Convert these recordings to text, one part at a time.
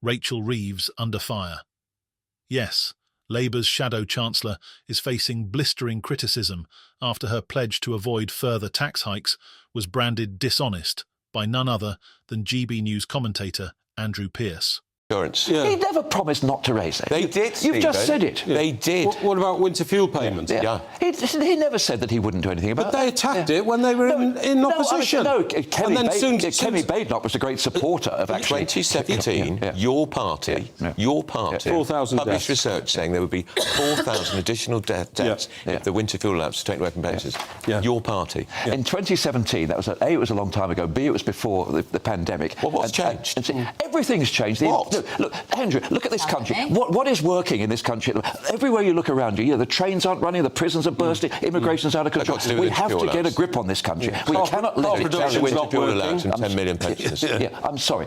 Rachel Reeves under fire. Yes, Labour's shadow chancellor is facing blistering criticism after her pledge to avoid further tax hikes was branded dishonest by none other than GB News commentator Andrew Pearce. Yeah. He never promised not to raise it. They did, You've just said it. They did. What about winter fuel payments? Yeah. He never said that he wouldn't do anything about it. But they attacked it when they were in opposition. Kemi Badenoch was a great supporter of actually... 2017, your party 4,000 published deaths. research saying there would be 4,000 additional deaths if the winter fuel allowance was taken away from basis. Your party. In 2017, that was A, it was a long time ago, B, it was before the pandemic. Well, what's changed? Everything's changed. What? Look, Andrew, look at this country. What is working in this country? Everywhere you look around you, the trains aren't running, the prisons are bursting, immigration's out of control. We have to get a grip on this country. We cannot let it carry winter fuel allowance and 10 million pensioners. I'm sorry.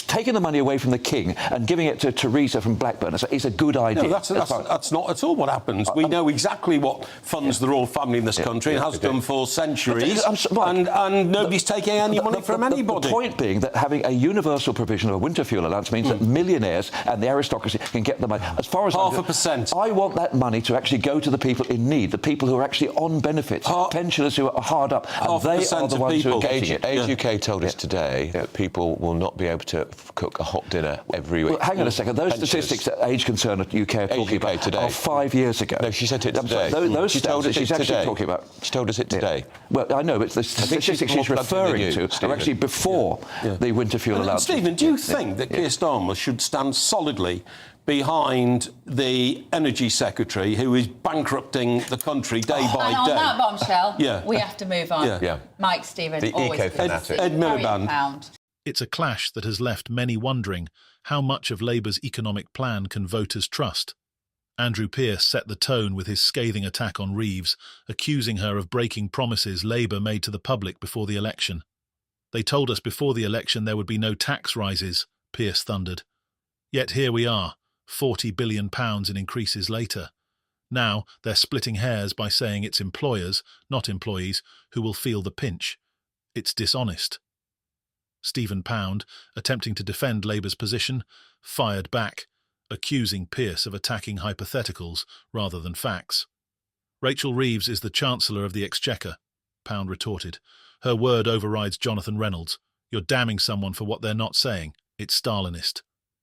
Taking the money away from the King and giving it to Theresa from Blackburn is a good idea. No, that's not at all what happens. We know exactly what funds the royal family in this country and has done for centuries, and nobody's taking any money from anybody. The point being that having a universal provision of a winter fuel allowance means that millionaires and the aristocracy can get the money. As far as 0.5%. I want that money to actually go to the people in need, the people who are actually on benefits, pensioners who are hard up, and they are the ones who are getting it. Age UK told us today that people will not be able to cook a hot dinner every week. Well, hang on a second. Those statistics that Age Concern at UK are talking about today are 5 years ago. No, she said it today. Those she told us she's it actually today. talking about. She told us it today. Well, I know, but the statistics she's referring to are actually before the winter fuel allowance. Stephen, do you think that Keir Starmer should stand solidly behind the Energy Secretary who is bankrupting the country day by and day? on that bombshell, we have to move on. Mike, Stephen, the always eco-fanatic. Ed Miliband. It's a clash that has left many wondering how much of Labour's economic plan can voters trust. Andrew Pearce set the tone with his scathing attack on Reeves, accusing her of breaking promises Labour made to the public before the election. They told us before the election there would be no tax rises, Pearce thundered. Yet here we are, £40 billion in increases later. Now they're splitting hairs by saying it's employers, not employees, who will feel the pinch. It's dishonest. Stephen Pound, attempting to defend Labour's position, fired back, accusing Pearce of attacking hypotheticals rather than facts. Rachel Reeves is the Chancellor of the Exchequer, Pound retorted. Her word overrides Jonathan Reynolds. You're damning someone for what they're not saying. It's Stalinist.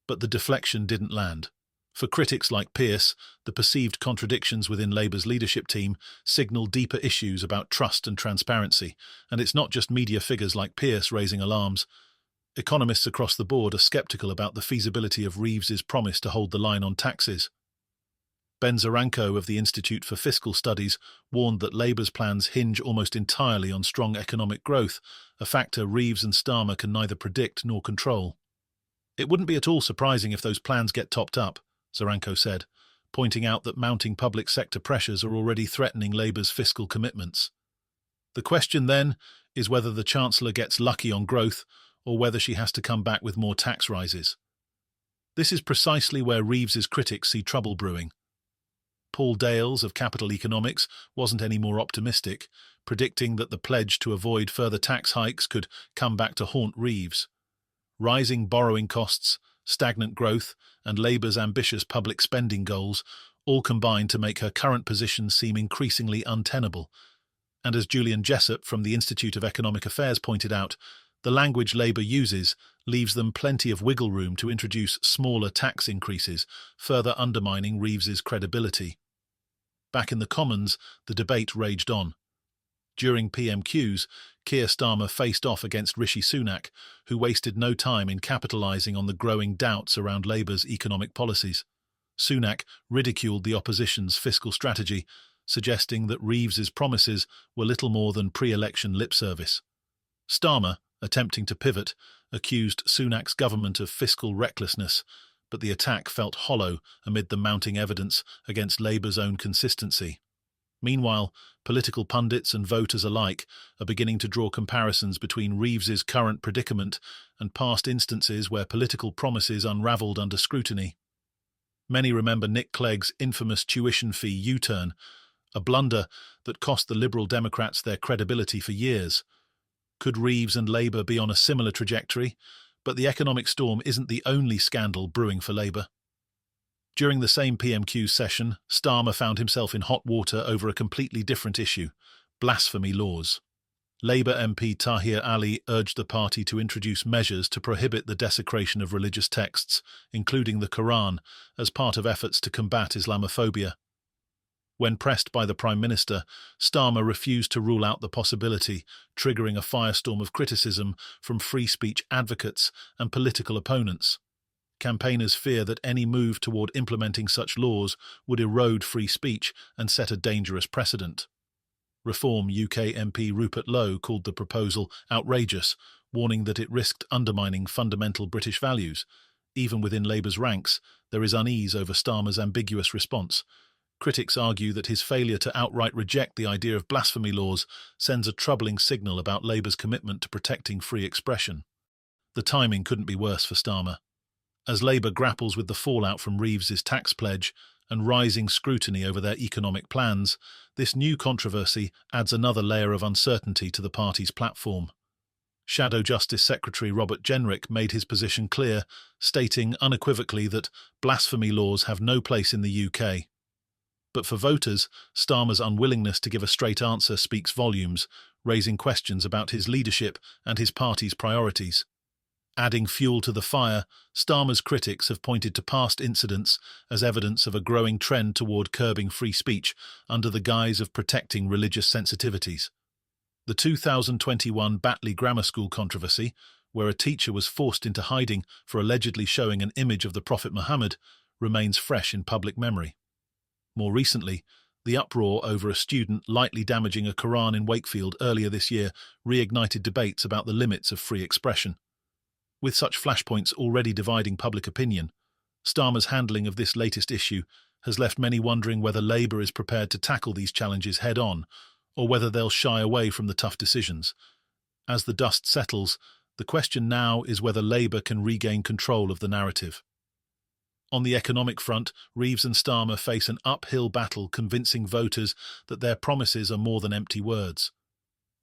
But the deflection didn't land. For critics like Pearce, the perceived contradictions within Labour's leadership team signal deeper issues about trust and transparency, and it's not just media figures like Pearce raising alarms. Economists across the board are sceptical about the feasibility of Reeves's promise to hold the line on taxes. Ben Zaranko of the Institute for Fiscal Studies warned that Labour's plans hinge almost entirely on strong economic growth, a factor Reeves and Starmer can neither predict nor control. It wouldn't be at all surprising if those plans get topped up, Zaranko said, pointing out that mounting public sector pressures are already threatening Labour's fiscal commitments. The question then is whether the Chancellor gets lucky on growth or whether she has to come back with more tax rises. This is precisely where Reeves's critics see trouble brewing. Paul Dales of Capital Economics wasn't any more optimistic, predicting that the pledge to avoid further tax hikes could come back to haunt Reeves. Rising borrowing costs, stagnant growth, and Labour's ambitious public spending goals all combine to make her current position seem increasingly untenable. And as Julian Jessop from the Institute of Economic Affairs pointed out, the language Labour uses leaves them plenty of wiggle room to introduce smaller tax increases, further undermining Reeves's credibility. Back in the Commons, the debate raged on. During PMQs, Keir Starmer faced off against Rishi Sunak, who wasted no time in capitalising on the growing doubts around Labour's economic policies. Sunak ridiculed the opposition's fiscal strategy, suggesting that Reeves's promises were little more than pre-election lip service. Starmer, attempting to pivot, accused Sunak's government of fiscal recklessness, but the attack felt hollow amid the mounting evidence against Labour's own consistency. Meanwhile, political pundits and voters alike are beginning to draw comparisons between Reeves's current predicament and past instances where political promises unravelled under scrutiny. Many remember Nick Clegg's infamous tuition fee U-turn, a blunder that cost the Liberal Democrats their credibility for years. Could Reeves and Labour be on a similar trajectory, But the economic storm isn't the only scandal brewing for Labour. During the same PMQ session, Starmer found himself in hot water over a completely different issue: blasphemy laws. Labour MP Tahir Ali urged the party to introduce measures to prohibit the desecration of religious texts, including the Quran, as part of efforts to combat Islamophobia. When pressed by the Prime Minister, Starmer refused to rule out the possibility, triggering a firestorm of criticism from free speech advocates and political opponents. Campaigners fear that any move toward implementing such laws would erode free speech and set a dangerous precedent. Reform UK MP Rupert Lowe called the proposal outrageous, warning that it risked undermining fundamental British values. Even within Labour's ranks, there is unease over Starmer's ambiguous response. Critics argue that his failure to outright reject the idea of blasphemy laws sends a troubling signal about Labour's commitment to protecting free expression. The timing couldn't be worse for Starmer. As Labour grapples with the fallout from Reeves's tax pledge and rising scrutiny over their economic plans, this new controversy adds another layer of uncertainty to the party's platform. Shadow Justice Secretary Robert Jenrick made his position clear, stating unequivocally that blasphemy laws have no place in the UK. But for voters, Starmer's unwillingness to give a straight answer speaks volumes, raising questions about his leadership and his party's priorities. Adding fuel to the fire, Starmer's critics have pointed to past incidents as evidence of a growing trend toward curbing free speech under the guise of protecting religious sensitivities. The 2021 Batley Grammar School controversy, where a teacher was forced into hiding for allegedly showing an image of the Prophet Muhammad, remains fresh in public memory. More recently, the uproar over a student lightly damaging a Quran in Wakefield earlier this year reignited debates about the limits of free expression. With such flashpoints already dividing public opinion, Starmer's handling of this latest issue has left many wondering whether Labour is prepared to tackle these challenges head-on, or whether they'll shy away from the tough decisions. As the dust settles, the question now is whether Labour can regain control of the narrative. On the economic front, Reeves and Starmer face an uphill battle convincing voters that their promises are more than empty words.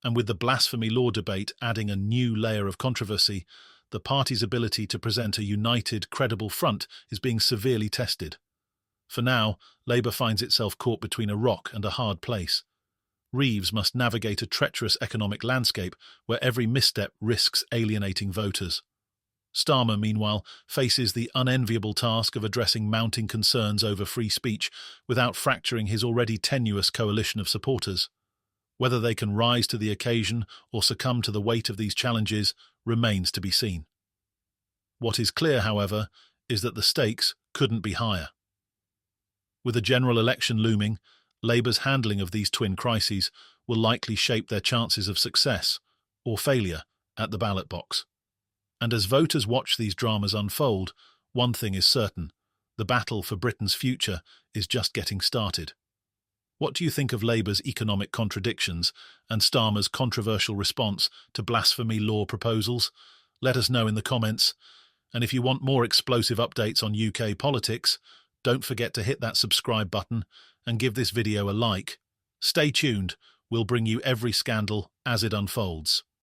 And with the blasphemy law debate adding a new layer of controversy, the party's ability to present a united, credible front is being severely tested. For now, Labour finds itself caught between a rock and a hard place. Reeves must navigate a treacherous economic landscape where every misstep risks alienating voters. Starmer, meanwhile, faces the unenviable task of addressing mounting concerns over free speech without fracturing his already tenuous coalition of supporters. Whether they can rise to the occasion or succumb to the weight of these challenges remains to be seen. What is clear, however, is that the stakes couldn't be higher. With a general election looming, Labour's handling of these twin crises will likely shape their chances of success or failure at the ballot box. And as voters watch these dramas unfold, one thing is certain: the battle for Britain's future is just getting started. What do you think of Labour's economic contradictions and Starmer's controversial response to blasphemy law proposals? Let us know in the comments. And if you want more explosive updates on UK politics, don't forget to hit that subscribe button and give this video a like. Stay tuned, we'll bring you every scandal as it unfolds.